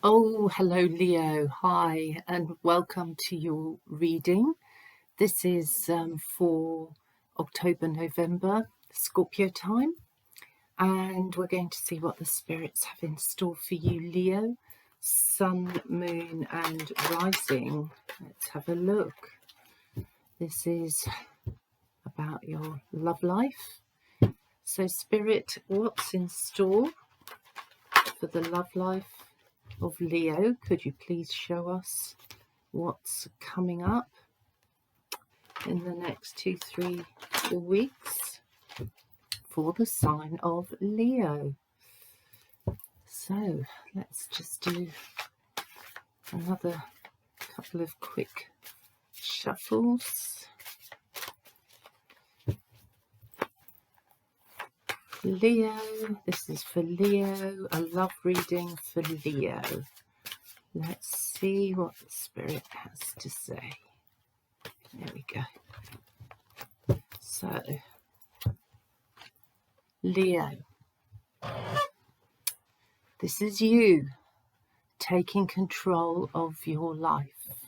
Oh, hello, Leo. Hi, and welcome to your reading. This is for October, November, Scorpio time, and we're going to see what the spirits have in store for you, Leo. Sun, moon, and rising. Let's have a look. This is about your love life. So, Spirit, what's in store for the love life of Leo? Could you please show us what's coming up in the next 2, 3, 4 weeks for the sign of Leo? So let's just do another couple of quick shuffles. Leo, this is for Leo, a love reading for Leo. Let's see what the Spirit has to say. There we go. So, Leo, this is you taking control of your life,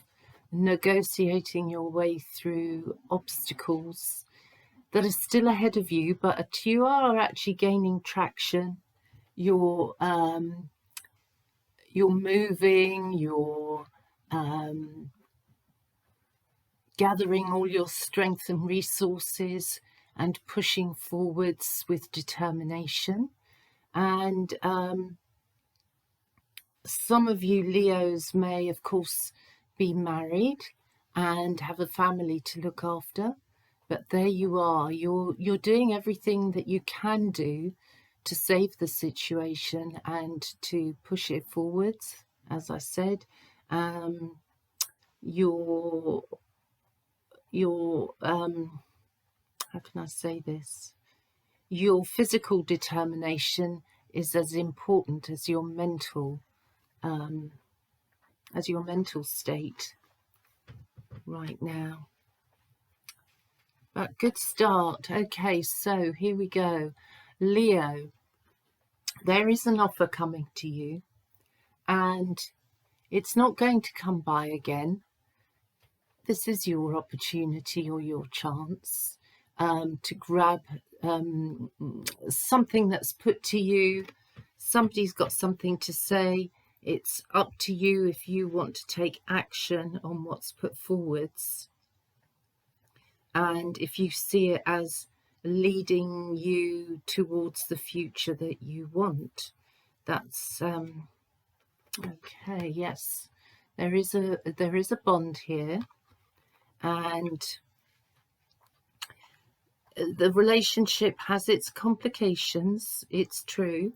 negotiating your way through obstacles that are still ahead of you, but you are actually gaining traction. You're moving, you're gathering all your strength and resources and pushing forwards with determination. And some of you Leos may, of course, be married and have a family to look after, but there you are. You're doing everything that you can do to save the situation and to push it forwards. As I said, your how can I say this? Your physical determination is as important as your mental state right now. But good start. Okay, so here we go. Leo, there is an offer coming to you, and it's not going to come by again. This is your opportunity or your chance to grab something that's put to you. Somebody's got something to say. It's up to you if you want to take action on what's put forwards. And if you see it as leading you towards the future that you want, that's okay. Yes, there is a bond here, and the relationship has its complications, it's true,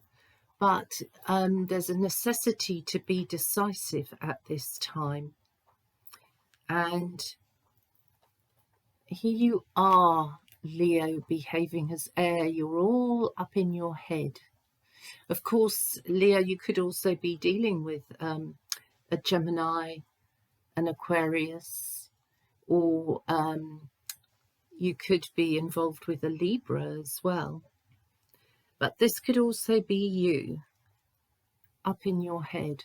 but there's a necessity to be decisive at this time. And here you are, Leo, behaving as air. You're all up in your head. Of course, Leo, you could also be dealing with a Gemini, an Aquarius, or you could be involved with a Libra as well. But this could also be you up in your head,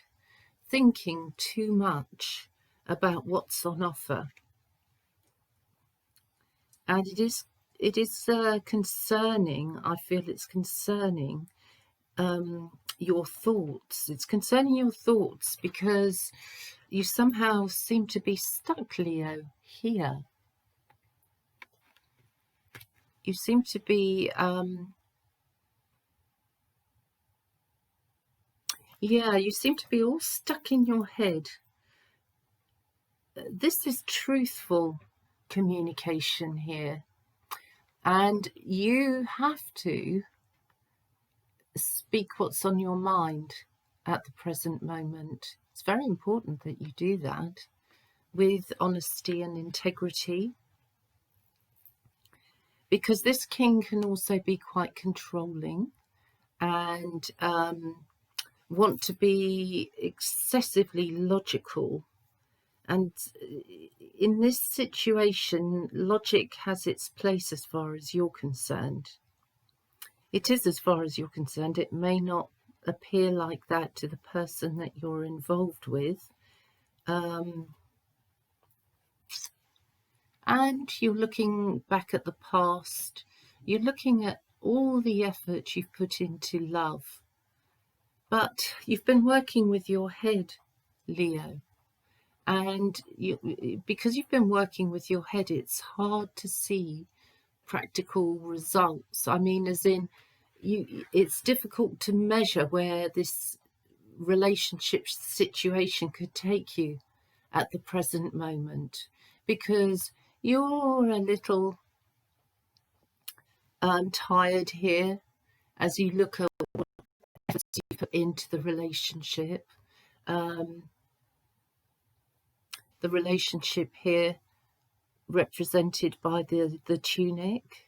thinking too much about what's on offer. And it is concerning. I feel it's concerning your thoughts. It's concerning your thoughts because you somehow seem to be stuck, Leo, here. You seem to be you seem to be all stuck in your head. This is truthful communication here, and you have to speak what's on your mind at the present moment. It's very important that you do that with honesty and integrity, because this king can also be quite controlling and want to be excessively logical. And in this situation, logic has its place as far as you're concerned. It is as far as you're concerned. It may not appear like that to the person that you're involved with. And you're looking back at the past. You're looking at all the effort you've put into love. But you've been working with your head, Leo. And because you've been working with your head, it's hard to see practical results. I mean, as in, it's difficult to measure where this relationship situation could take you at the present moment, because you're a little tired here as you look at what efforts you put into the relationship. The relationship here represented by the tunic,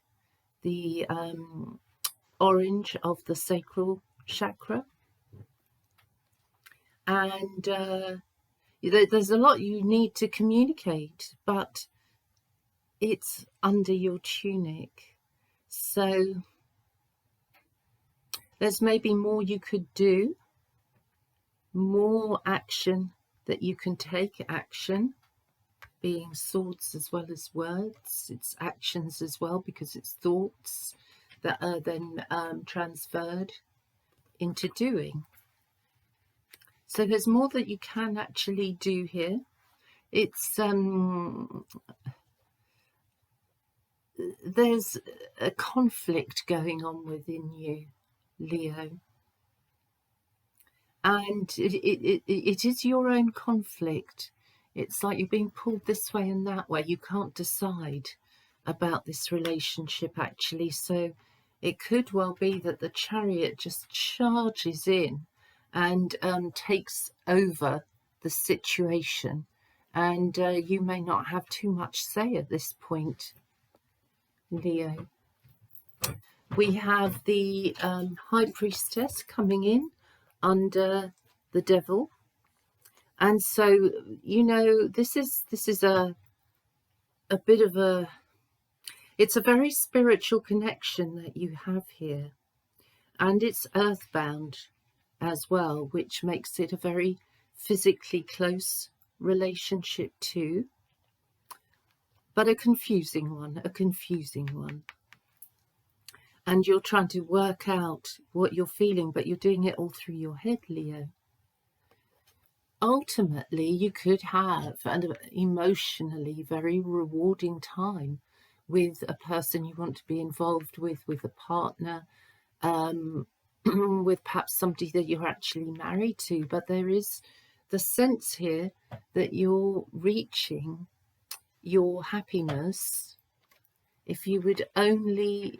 the orange of the sacral chakra. And there's a lot you need to communicate, but it's under your tunic. So there's maybe more you could do, more action that you can take, action being swords as well as words. It's actions as well, because it's thoughts that are then transferred into doing. So there's more that you can actually do here. It's there's a conflict going on within you, Leo, and it is your own conflict. It's like you're being pulled this way and that way. You can't decide about this relationship, actually. So it could well be that the Chariot just charges in and takes over the situation, and you may not have too much say at this point, Leo. We have the High Priestess coming in under the Devil, and so this is a bit of it's a very spiritual connection that you have here, and it's earthbound as well, which makes it a very physically close relationship too, but a confusing one. And you're trying to work out what you're feeling, but you're doing it all through your head, Leo. Ultimately, you could have an emotionally very rewarding time with a person you want to be involved with a partner, with perhaps somebody that you're actually married to. But there is the sense here that you're reaching your happiness if you would only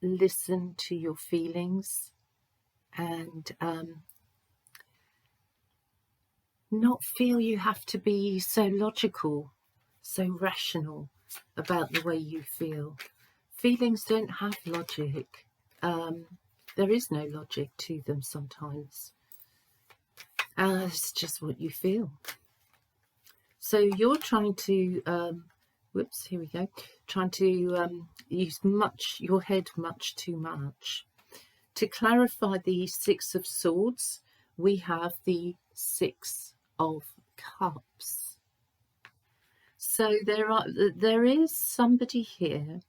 listen to your feelings and not feel you have to be so logical, so rational about the way you feel. Feelings don't have logic. There is no logic to them sometimes. It's just what you feel. So you're trying to, whoops, here we go, trying to use your head much too much. To clarify the Six of Swords, we have the Six of Cups. So there is somebody here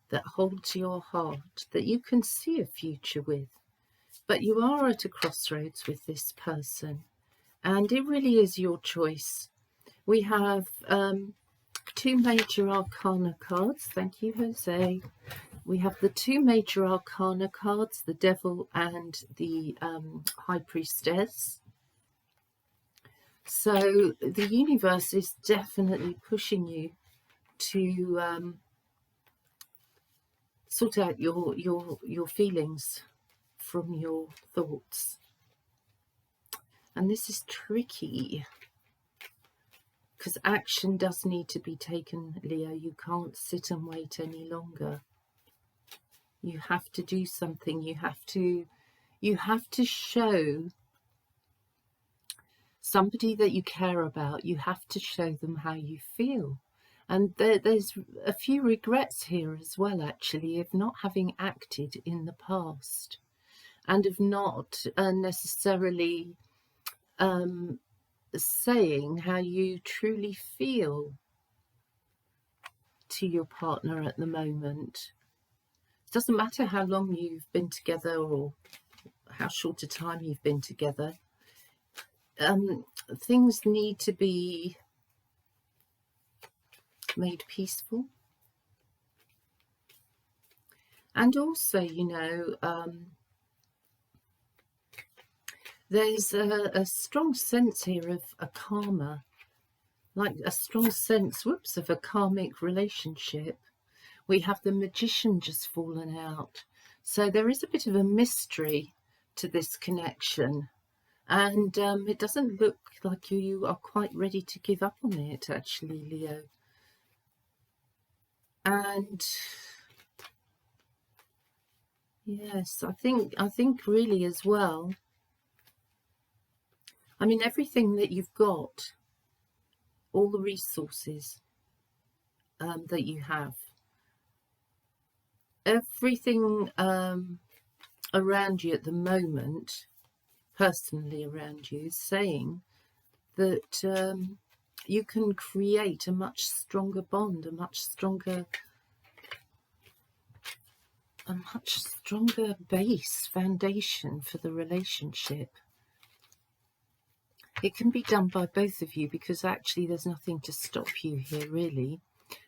that holds your heart, that you can see a future with, but you are at a crossroads with this person, and it really is your choice. We have two major arcana cards. Thank you, Jose. We have the two major arcana cards, the Devil and the High Priestess. So the universe is definitely pushing you to sort out your feelings from your thoughts. And this is tricky, because action does need to be taken, Leo. You can't sit and wait any longer. You have to do something. You have to show somebody that you care about. You have to show them how you feel. And there's a few regrets here as well, actually, of not having acted in the past. and of not necessarily saying how you truly feel to your partner at the moment. It doesn't matter how long you've been together or how short a time you've been together. Things need to be made peaceful. And also, you know, there's a strong sense here of a karma, like a strong sense, of a karmic relationship. We have the Magician just fallen out. So there is a bit of a mystery to this connection. And it doesn't look like you are quite ready to give up on it, actually, Leo. And yes, I think really as well, I mean, everything that you've got, all the resources that you have, everything around you at the moment, personally around you, is saying that you can create a much stronger bond, a much stronger base, foundation for the relationship. It can be done by both of you, because actually there's nothing to stop you here really,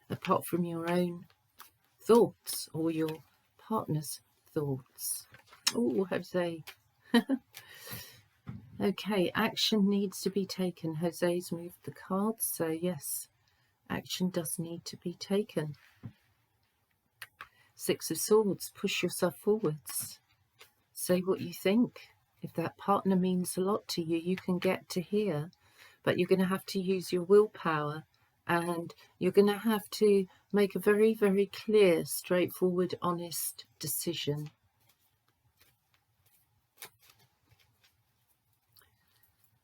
apart from your own thoughts or your partner's thoughts. Oh, Jose. Okay, action needs to be taken. Jose's moved the cards, so yes, action does need to be taken. Six of Swords, push yourself forwards. Say what you think. If that partner means a lot to you, you can get to here, but you're going to have to use your willpower, and you're going to have to make a very, very clear, straightforward, honest decision.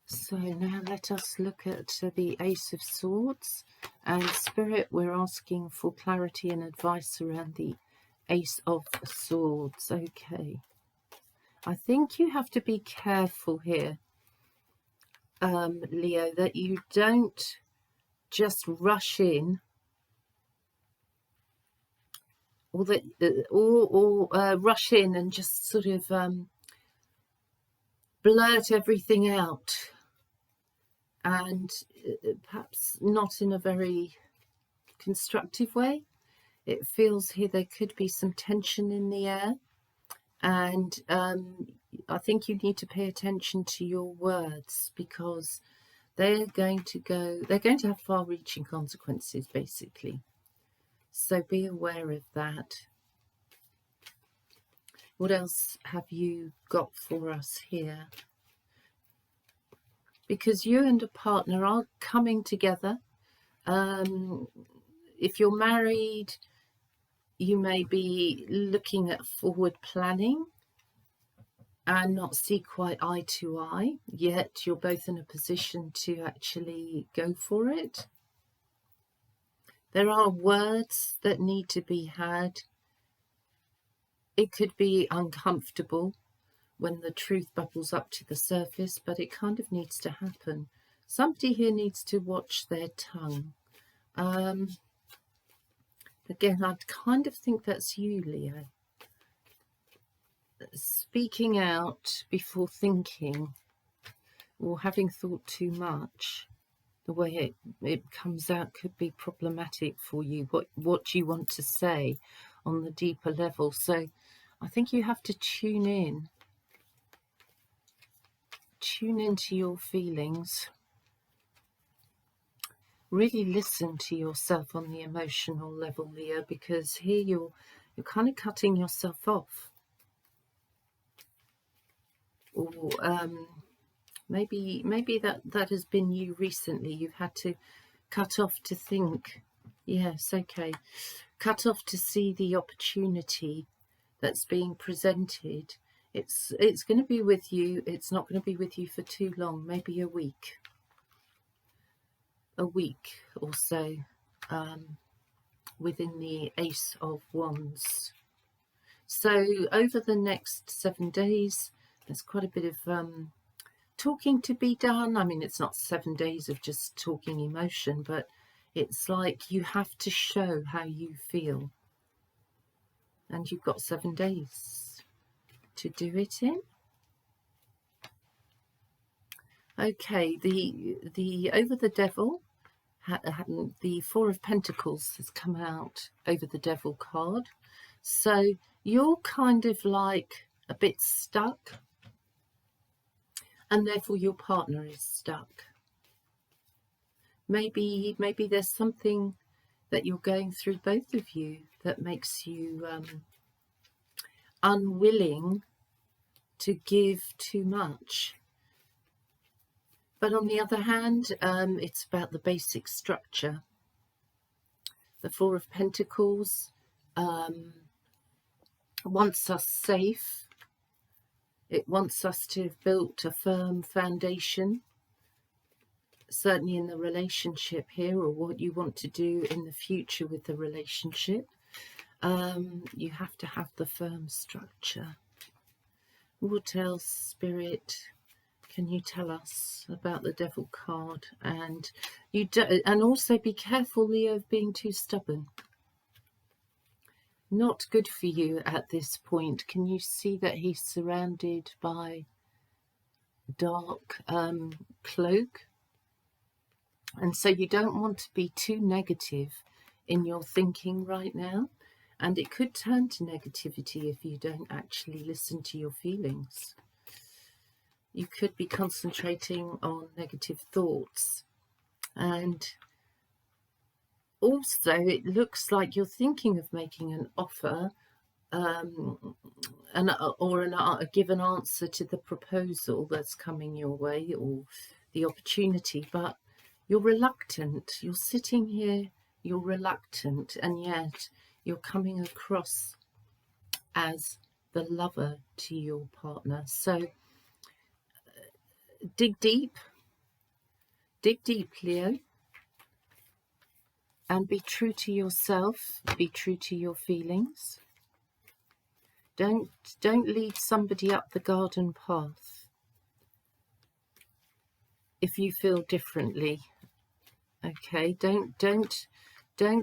So now let us look at the Ace of Swords, and Spirit, we're asking for clarity and advice around the Ace of Swords. Okay. I think you have to be careful here, Leo, that you don't just rush in, or that rush in and just sort of blurt everything out, and perhaps not in a very constructive way. It feels here there could be some tension in the air, and I think you need to pay attention to your words, because they're going to have far-reaching consequences, basically. So be aware of that. What else have you got for us here? Because you and a partner are coming together. If you're married, you may be looking at forward planning and not see quite eye to eye, yet you're both in a position to actually go for it. There are words that need to be had. It could be uncomfortable when the truth bubbles up to the surface, but it kind of needs to happen. Somebody here needs to watch their tongue. Again, I kind of think that's you, Leo. Speaking out before thinking, or having thought too much, the way it comes out could be problematic for you, what you want to say on the deeper level. So I think you have to tune into your feelings. Really listen to yourself on the emotional level, Leo, because here you're kind of cutting yourself off. Or maybe that has been you recently. You've had to cut off to think. Yes, okay. Cut off to see the opportunity that's being presented. It's going to be with you. It's not going to be with you for too long, maybe a week or so, within the Ace of Wands. So over the next 7 days, there's quite a bit of talking to be done. I mean, it's not 7 days of just talking emotion, but it's like you have to show how you feel. And you've got 7 days to do it in. Okay, the over the devil, the Four of Pentacles has come out over the devil card. So you're kind of like a bit stuck, and therefore your partner is stuck. Maybe there's something that you're going through, both of you, that makes you unwilling to give too much. But on the other hand, it's about the basic structure. The Four of Pentacles wants us safe. It wants us to have built a firm foundation, certainly in the relationship here, or what you want to do in the future with the relationship. You have to have the firm structure. What else, Spirit, can you tell us about the Devil card? And and also be careful, Leo, of being too stubborn. Not good for you at this point. Can you see that he's surrounded by dark cloak? And so you don't want to be too negative in your thinking right now. And it could turn to negativity if you don't actually listen to your feelings. You could be concentrating on negative thoughts. And also, it looks like you're thinking of making an offer give an answer to the proposal that's coming your way, or the opportunity, but you're reluctant. You're sitting here, you're reluctant, and yet you're coming across as the lover to your partner. So dig deep, Leo, and be true to yourself, be true to your feelings. Don't lead somebody up the garden path if you feel differently. Okay, don't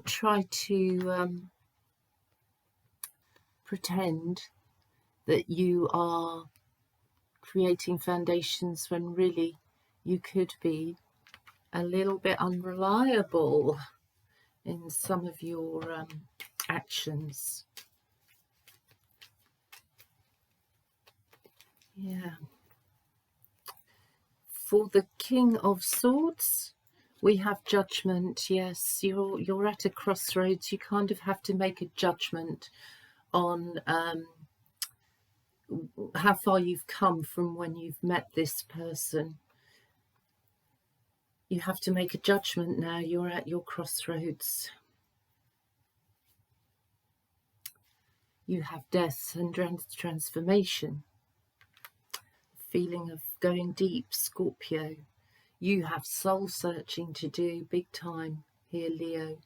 try to pretend that you are creating foundations when really you could be a little bit unreliable in some of your actions. Yeah. For the King of Swords, we have judgment. Yes, you're at a crossroads. You kind of have to make a judgment on how far you've come from when you've met this person. You have to make a judgment now. You're at your crossroads. You have death and transformation. Feeling of going deep, Scorpio. You have soul searching to do big time here, Leo.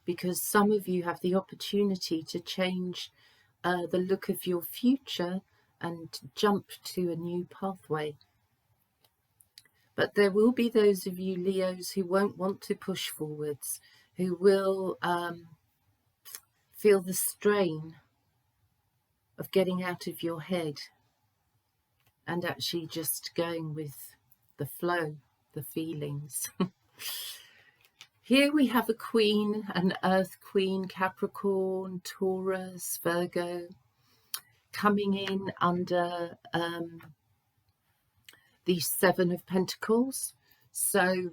Because some of you have the opportunity to change the look of your future and jump to a new pathway. But there will be those of you, Leos, who won't want to push forwards, who will feel the strain of getting out of your head and actually just going with the flow, the feelings. Here we have a queen, an earth queen, Capricorn, Taurus, Virgo, coming in under the Seven of Pentacles. So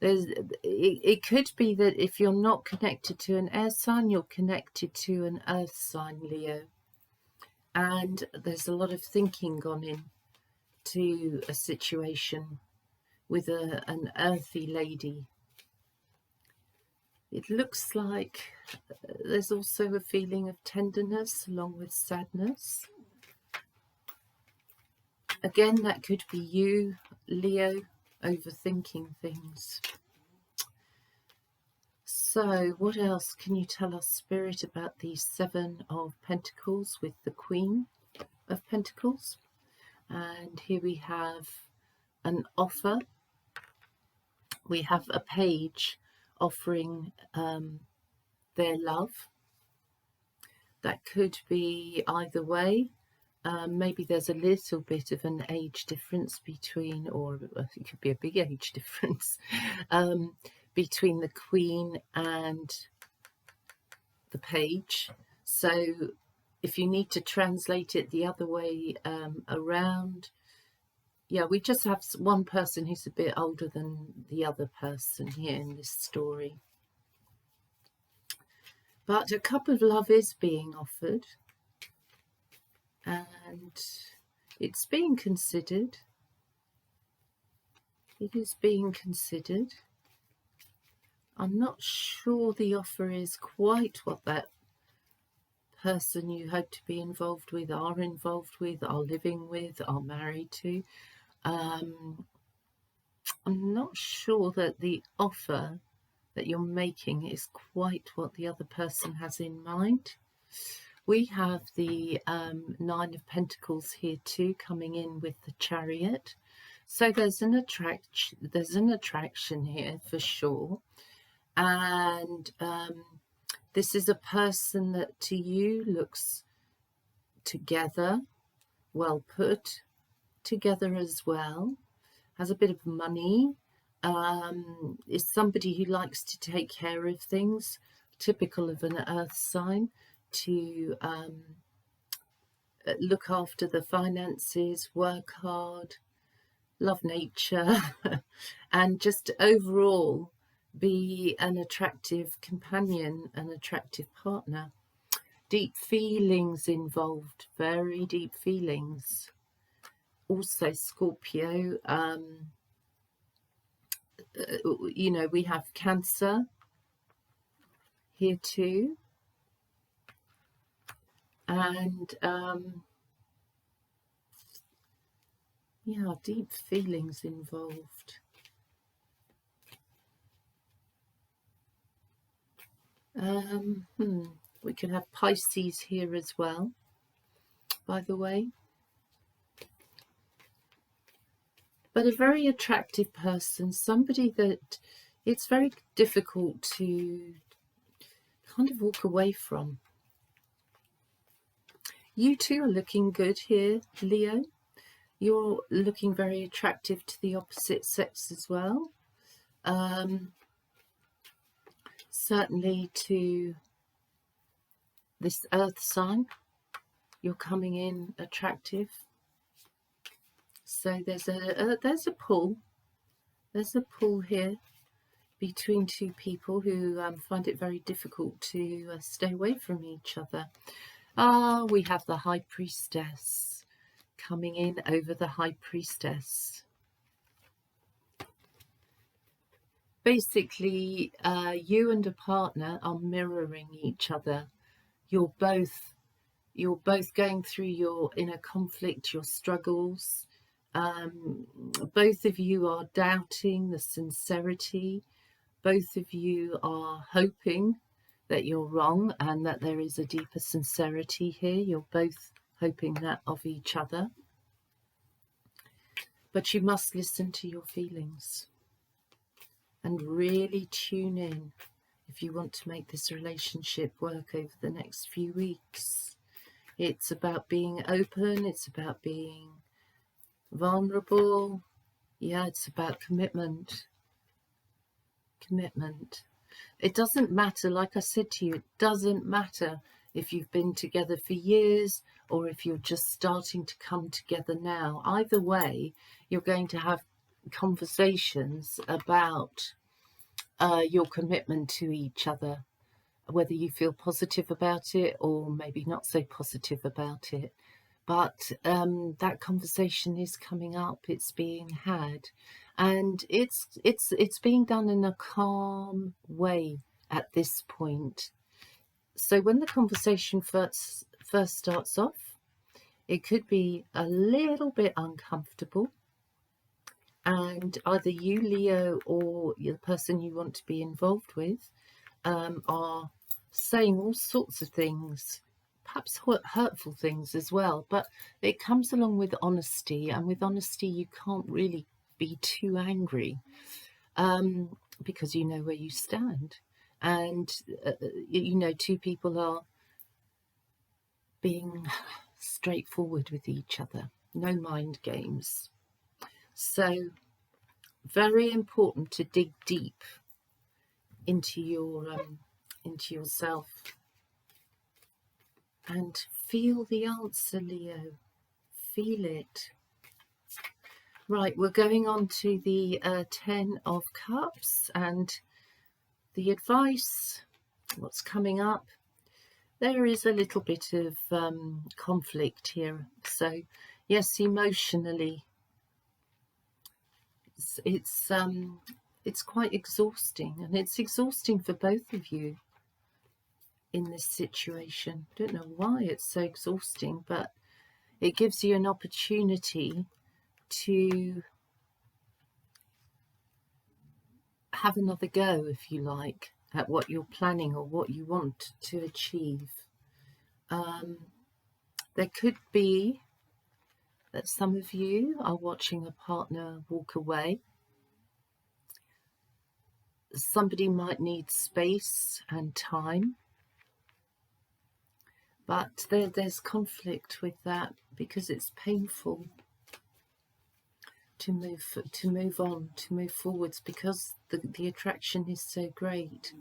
it could be that if you're not connected to an air sign, you're connected to an earth sign, Leo. And there's a lot of thinking gone in to a situation with an earthy lady. It looks like there's also a feeling of tenderness along with sadness. Again, that could be you, Leo, overthinking things. So So what else can you tell us, Spirit, about the Seven of Pentacles with the Queen of Pentacles? And here we have an offer. We have a page offering their love. That could be either way. Maybe there's a little bit of an age difference between, or it could be a big age difference, between the Queen and the page. So if you need to translate it the other way around, yeah, we just have one person who's a bit older than the other person here in this story. But a cup of love is being offered, and it's being considered. It is being considered. I'm not sure the offer is quite what that person you hope to be involved with, are living with, are married to. I'm not sure that the offer that you're making is quite what the other person has in mind. We have the Nine of Pentacles here too, coming in with the Chariot. So there's an attraction here for sure. And this is a person that to you looks together, well put together as well, has a bit of money, is somebody who likes to take care of things, typical of an earth sign, to look after the finances, work hard, love nature, and just overall be an attractive companion, an attractive partner. Deep feelings involved, very deep feelings. Also Scorpio, you know, we have Cancer here too. And yeah, deep feelings involved. We can have Pisces here as well, by the way. But a very attractive person, somebody that it's very difficult to kind of walk away from. You two are looking good here, Leo. You're looking very attractive to the opposite sex as well. Certainly to this earth sign, you're coming in attractive. So there's a pull. There's a pull here between two people who find it very difficult to stay away from each other. We have the High Priestess coming in over the High Priestess. Basically, you and a partner are mirroring each other. You're both going through your inner conflict, your struggles. Both of you are doubting the sincerity. Both of you are hoping that you're wrong and that there is a deeper sincerity here. You're both hoping that of each other. But you must listen to your feelings and really tune in if you want to make this relationship work over the next few weeks. It's about being open. It's about being vulnerable. Yeah, it's about commitment. Commitment. It doesn't matter, like I said to you, it doesn't matter if you've been together for years or if you're just starting to come together now. Either way, you're going to have conversations about your commitment to each other, whether you feel positive about it or maybe not so positive about it. But that conversation is coming up, it's being had, and it's being done in a calm way at this point. So when the conversation first starts off, it could be a little bit uncomfortable, and either you, Leo, or the person you want to be involved with are saying all sorts of things, perhaps hurtful things as well, but it comes along with honesty, and with honesty you can't really be too angry, because you know where you stand, and you know, two people are being straightforward with each other, no mind games. So very important to dig deep into yourself and feel the answer, Leo. Feel it. Right, we're going on to the 10 of Cups and the advice, what's coming up. There is a little bit of conflict here. So, yes, emotionally, it's quite exhausting, and it's exhausting for both of you in this situation. Don't know why it's so exhausting, but it gives you an opportunity to have another go, if you like, at what you're planning or what you want to achieve. There could be that some of you are watching a partner walk away. Somebody might need space and time, but there's conflict with that because it's painful to move on, to move forwards, because the attraction is so great.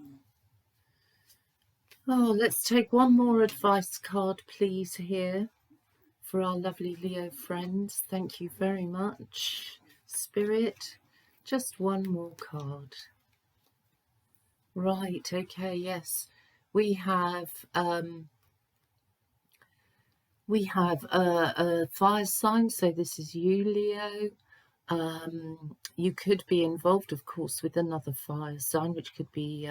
Oh, let's take one more advice card, please, here for our lovely Leo friends. Thank you very much, Spirit. Just one more card. Right, okay, yes. We have a fire sign, so this is you, Leo. You could be involved, of course, with another fire sign, which could be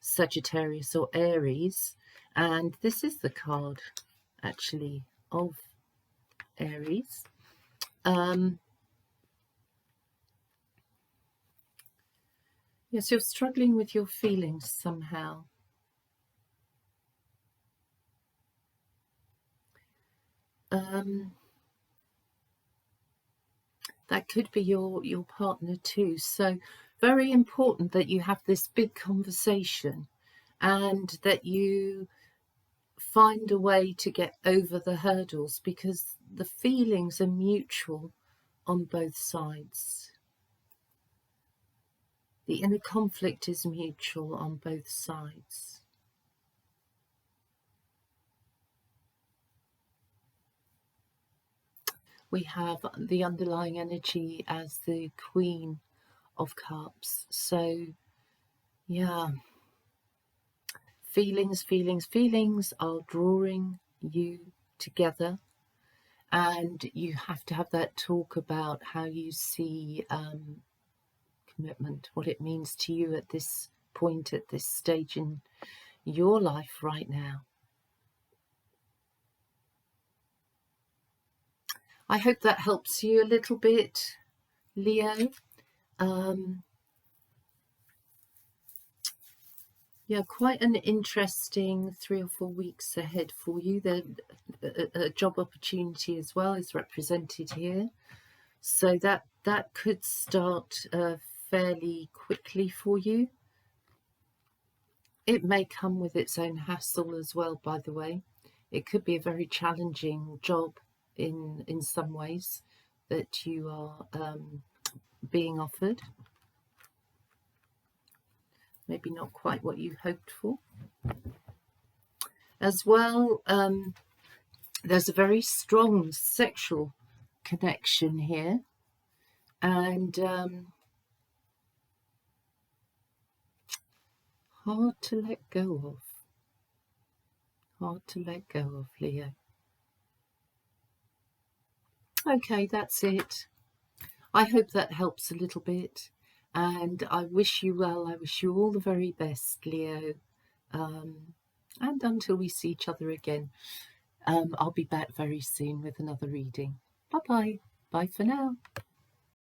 Sagittarius or Aries. And this is the card, actually, of Aries. Yes, you're struggling with your feelings somehow. That could be your partner too. So very important that you have this big conversation and that you find a way to get over the hurdles, because the feelings are mutual on both sides. The inner conflict is mutual on both sides. We have the underlying energy as the Queen of Cups. So, yeah, feelings are drawing you together, and you have to have that talk about how you see commitment, what it means to you at this point, at this stage in your life right now. I hope that helps you a little bit, Leo. Yeah, quite an interesting 3 or 4 weeks ahead for you. A job opportunity as well is represented here, so that could start fairly quickly for you. It may come with its own hassle as well, by the way. It could be a very challenging job in some ways that you are being offered. Maybe not quite what you hoped for. As well, there's a very strong sexual connection here, and hard to let go of. Hard to let go of, Leo. Okay, that's it. I hope that helps a little bit, and I wish you well. I wish you all the very best, Leo. And until we see each other again, I'll be back very soon with another reading. Bye-bye. Bye for now.